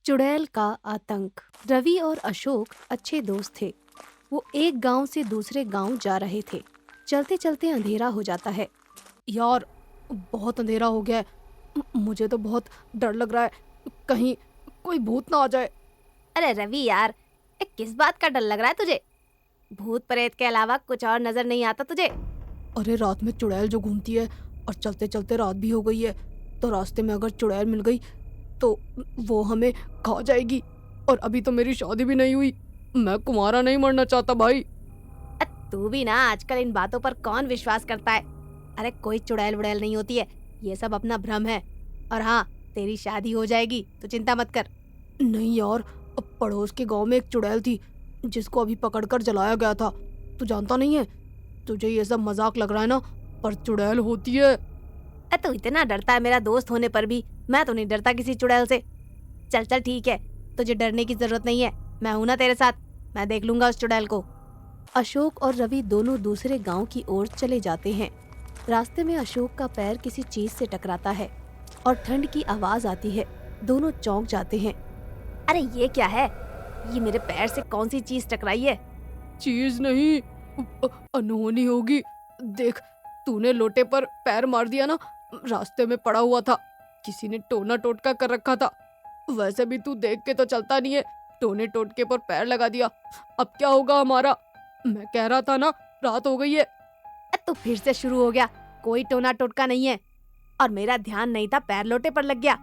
चुड़ैल का आतंक। रवि और अशोक अच्छे दोस्त थे। वो एक गांव से दूसरे गांव जा रहे थे। चलते चलते अंधेरा हो जाता है। यार, बहुत अंधेरा हो गया है। मुझे तो बहुत डर लग रहा है, कहीं कोई भूत ना आ जाए। अरे रवि यार, किस बात का डर लग रहा है तुझे? भूत प्रेत के अलावा कुछ और नजर नहीं आता तुझे? अरे, रात में चुड़ैल जो घूमती है, और चलते चलते रात भी हो गई है, तो रास्ते में अगर चुड़ैल मिल गई तो वो हमें खा जाएगी। और अभी तो मेरी शादी भी नहीं हुई। मैं कुंवारा नहीं मरना चाहता भाई। तू भी ना, आजकल इन बातों पर कौन विश्वास करता है? अरे कोई चुड़ैल वुड़ैल नहीं होती है, ये सब अपना भ्रम है। और हाँ, तेरी शादी हो जाएगी तो चिंता मत कर। नहीं यार, अब पड़ोस के गांव में एक चुड़ैल थी जिसको अभी पकड़कर जलाया गया था। तू जानता नहीं है? तुझे ये सब मजाक लग रहा है ना, पर चुड़ैल होती है। तू इतना डरता है मेरा दोस्त होने पर भी। मैं तो नहीं डरता किसी चुड़ैल से। चल चल ठीक है, तुझे डरने की जरूरत नहीं है। मैं हूं ना तेरे साथ, मैं देख लूंगा उस चुड़ैल को। अशोक और रवि दोनों दूसरे गांव की ओर चले जाते हैं। रास्ते में अशोक का पैर किसी चीज से टकराता है और ठंड की आवाज आती है। दोनों चौंक जाते हैं। अरे ये क्या है? ये मेरे पैर से कौन सी चीज टकराई है? चीज नहीं, अनहोनी होगी। देख, तूने लोटे पर पैर मार दिया ना, रास्ते में पड़ा हुआ था। किसी ने टोना टोटका कर रखा था। वैसे भी तू देख के तो चलता नहीं है, टोने टोटके पर पैर लगा दिया। अब क्या होगा हमारा? मैं कह रहा था ना, रात हो गई है। तो फिर से शुरू हो गया। कोई टोना टोटका नहीं है, और मेरा ध्यान नहीं था, पैर लोटे पर लग गया।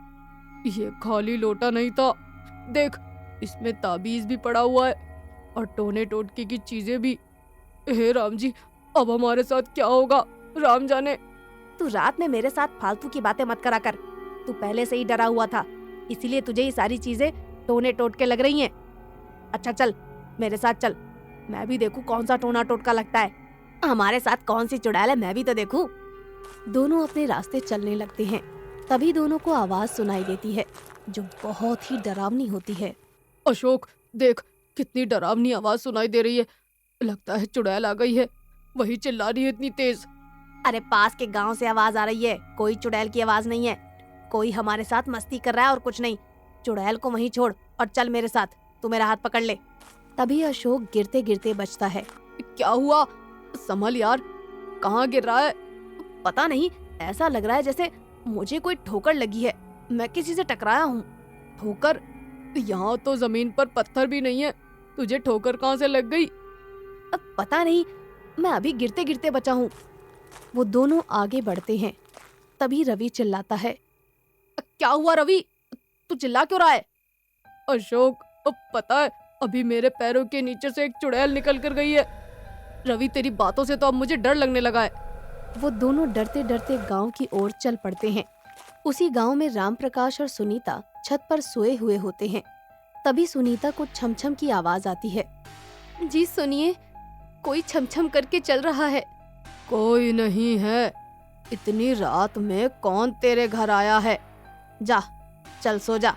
ये खाली लोटा नहीं था, देख, इसमें ताबीज भी पड़ा हुआ है और टोने टोटके की चीजें भी। हे राम जी, अब हमारे साथ क्या होगा, राम जाने। तू रात में मेरे साथ फालतू की बातें मत करा कर। तू पहले से ही डरा हुआ था, इसीलिए तुझे ये सारी चीजें टोने टोटके लग रही हैं। अच्छा चल, मेरे साथ चल, मैं भी देखूं कौन सा टोना टोटका लगता है। हमारे साथ कौन सी चुड़ैल है, मैं भी तो देखूं। दोनों अपने रास्ते चलने लगते हैं। तभी दोनों को आवाज सुनाई देती है जो बहुत ही डरावनी होती है। अशोक, देख, कितनी डरावनी आवाज सुनाई दे रही है। लगता है चुड़ैल आ गई है, वही चिल्ला रही है इतनी तेज। अरे पास के गांव से आवाज आ रही है, कोई चुड़ैल की आवाज नहीं है। कोई हमारे साथ मस्ती कर रहा है और कुछ नहीं। चुड़ैल को वहीं छोड़ और चल मेरे साथ, तू मेरा हाथ पकड़ ले। तभी अशोक गिरते गिरते बचता है। क्या हुआ? संभल यार, कहाँ गिर रहा है? पता नहीं, ऐसा लग रहा है जैसे मुझे कोई ठोकर लगी है। मैं किसी से टकराया हूँ। ठोकर? यहाँ तो जमीन पर पत्थर भी नहीं है, तुझे ठोकर कहाँ से लग गई? अब पता नहीं, मैं अभी गिरते गिरते बचा हूँ। वो दोनों आगे बढ़ते हैं। तभी रवि चिल्लाता है। क्या हुआ रवि, तू चिल्ला क्यों रहा है? अशोक, अब पता है, अभी मेरे पैरों के नीचे से एक चुड़ैल निकल कर गई है। रवि, तेरी बातों से तो अब मुझे डर लगने लगा है। वो दोनों डरते डरते गांव की ओर चल पड़ते हैं। उसी गांव में राम प्रकाश और सुनीता छत पर सोए हुए होते हैं। तभी सुनीता को छमछम की आवाज आती है। जी सुनिए, कोई छमछम करके चल रहा है। कोई नहीं है, इतनी रात में कौन तेरे घर आया है? जा, चल सो जा।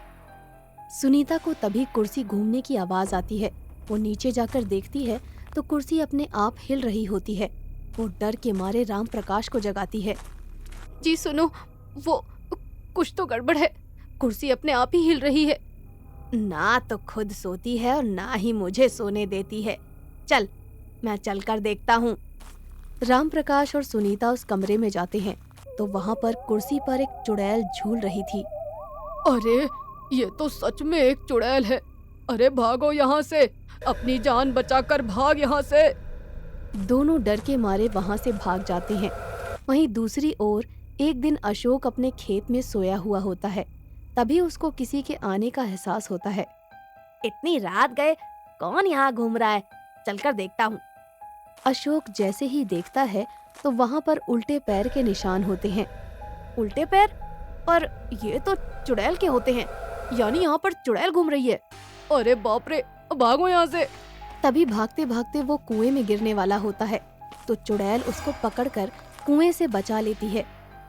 सुनीता को तभी कुर्सी घूमने की आवाज आती है। वो नीचे जाकर देखती है तो कुर्सी अपने आप हिल रही होती है। वो डर के मारे राम प्रकाश को जगाती है। जी सुनो, वो कुछ तो गड़बड़ है, कुर्सी अपने आप ही हिल रही है। ना तो खुद सोती है और ना ही मुझे सोने देती है। चल, मैं चलकर देखता हूँ। राम प्रकाश और सुनीता उस कमरे में जाते हैं तो वहाँ पर कुर्सी पर एक चुड़ैल झूल रही थी। अरे, ये तो सच में एक चुड़ैल है। अरे भागो यहाँ से, अपनी जान बचाकर भाग यहाँ से। दोनों डर के मारे वहाँ से भाग जाते हैं। वहीं दूसरी ओर एक दिन अशोक अपने खेत में सोया हुआ होता है। तभी उसको किसी के आने का एहसास होता है। इतनी रात गए, कौन यहाँ घूम रहा है? चलकर देखता हूँ। अशोक जैसे ही देखता है तो वहाँ पर उल्टे पैर के निशान होते हैं। उल्टे पैर? पर ये तो चुड़ैल के होते हैं, यानी यहाँ पर चुड़ैल घूम रही है। अरे बाप रे, भागो यहाँ से। तभी भागते भागते वो कुएं में गिरने वाला होता है तो चुड़ैल उसको पकड़कर कुएं से बचा लेती है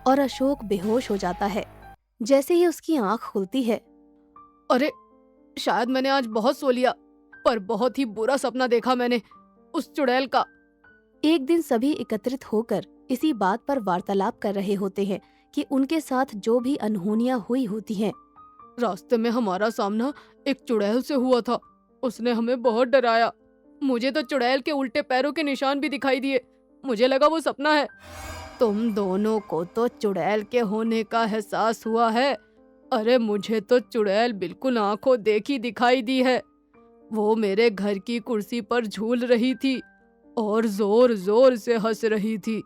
और अशोक बेहोश हो जाता है। जैसे ही उसकी आंख खुलती है, अरे, शायद मैंने आज बहुत सो लिया, पर बहुत ही बुरा सपना देखा मैंने उस चुड़ैल का। एक दिन सभी एकत्रित होकर इसी बात पर वार्तालाप कर रहे होते हैं कि उनके साथ जो भी अनहोनियां हुई होती हैं। रास्ते में हमारा सामना एक चुड़ैल से हुआ था। उसने हमें बहुत डराया। मुझे तो चुड़ैल के उल्टे पैरों के निशान भी दिखाई दिए। मुझे लगा वो सपना है। तुम दोनों को तो चुड़ैल के होने का एहसास हुआ है। अरे मुझे तो चुड़ैल बिल्कुल आंखों देखी दिखाई दी है। वो मेरे घर की कुर्सी पर झूल रही थी और जोर जोर से हंस रही थी।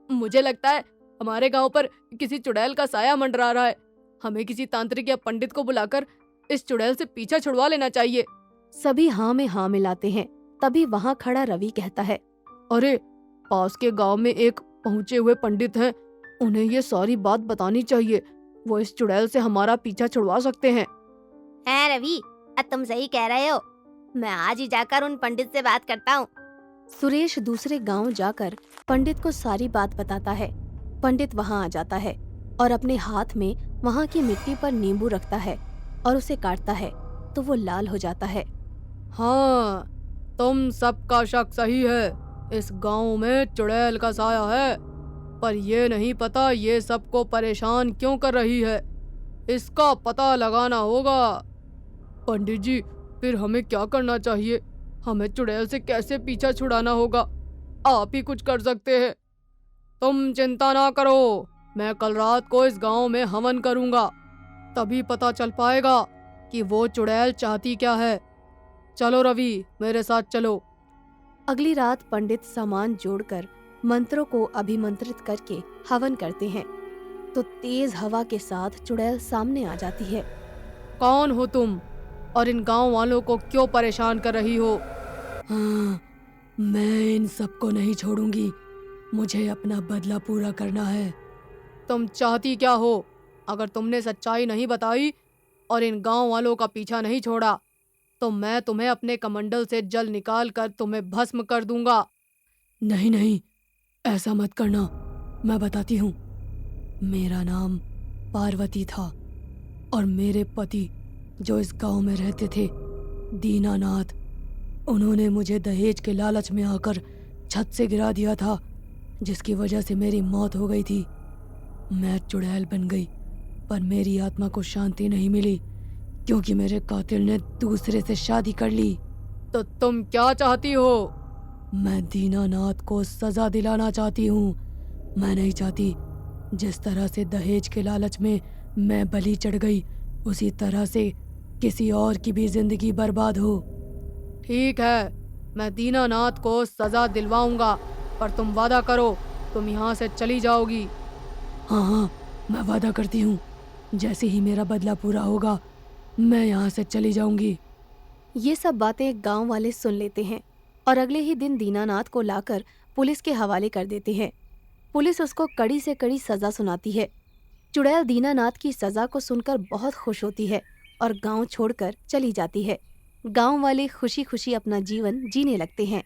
मुझे लगता है हमारे गांव पर किसी चुड़ैल का साया मंडरा रहा है। हमें किसी तांत्रिक या पंडित को बुलाकर इस चुड़ैल से पीछा छुड़वा लेना चाहिए। सभी हाँ में हाँ मिलाते हैं। तभी वहाँ खड़ा रवि कहता है, अरे पास के गांव में एक पहुंचे हुए पंडित हैं। उन्हें ये सारी बात बतानी चाहिए। वो इस चुड़ैल से हमारा पीछा छुड़वा सकते हैं। है रवि, तुम सही कह रहे हो। मैं आज ही जाकर उन पंडित से बात करता हूँ। सुरेश दूसरे गांव जाकर पंडित को सारी बात बताता है। पंडित वहाँ आ जाता है और अपने हाथ में वहाँ की मिट्टी पर नींबू रखता है और उसे काटता है तो वो लाल हो जाता है। हाँ, तुम सबका शक सही है। इस गांव में चुड़ैल का साया है, पर ये नहीं पता ये सबको परेशान क्यों कर रही है। इसका पता लगाना होगा। पंडित जी, फिर हमें क्या करना चाहिए? हमें चुड़ैल से कैसे पीछा छुड़ाना होगा? आप ही कुछ कर सकते हैं। तुम चिंता ना करो, मैं कल रात को इस गांव में हवन करूंगा। तभी पता चल पाएगा कि वो चुड़ैल चाहती क्या है। चलो रवि, मेरे साथ चलो। अगली रात पंडित सामान जोड़कर मंत्रों को अभिमंत्रित करके हवन करते हैं तो तेज हवा के साथ चुड़ैल सामने आ जाती है। कौन हो तुम और इन गांव वालों को क्यों परेशान कर रही हो? हाँ, मैं इन सबको नहीं छोड़ूंगी। मुझे अपना बदला पूरा करना है। तुम चाहती क्या हो? अगर तुमने सच्चाई नहीं बताई और इन गांव वालों का पीछा नहीं छोड़ा तो मैं तुम्हें अपने कमंडल से जल निकाल कर तुम्हें भस्म कर दूंगा। नहीं नहीं, ऐसा मत करना। मैं बताती हूँ। मेरा नाम पार्वती था और मेरे पति जो इस गांव में रहते थे, दीनानाथ, उन्होंने मुझे दहेज के लालच में आकर छत से गिरा दिया था, जिसकी वजह से मेरी मौत हो गई थी। मैं चुड़ैल बन गई, पर मेरी आत्मा को शांति नहीं मिली क्योंकि मेरे कातिल ने दूसरे से शादी कर ली। तो तुम क्या चाहती हो? मैं दीनानाथ को सजा दिलाना चाहती हूँ। मैं नहीं चाहती जिस तरह से दहेज के लालच में मैं बलि चढ़ गई, उसी तरह से किसी और की भी जिंदगी बर्बाद हो। ठीक है, मैं दीनानाथ को सजा दिलवाऊंगा, पर तुम वादा करो तुम यहाँ से चली जाओगी। हाँ हाँ, मैं वादा करती हूँ। जैसे ही मेरा बदला पूरा होगा मैं यहाँ से चली जाऊंगी। ये सब बातें गांव वाले सुन लेते हैं और अगले ही दिन दीनानाथ को लाकर पुलिस के हवाले कर देते हैं। पुलिस उसको कड़ी से कड़ी सजा सुनाती है। चुड़ैल दीनानाथ की सजा को सुनकर बहुत खुश होती है और गांव छोड़कर चली जाती है। गांव वाले खुशी खुशी अपना जीवन जीने लगते हैं।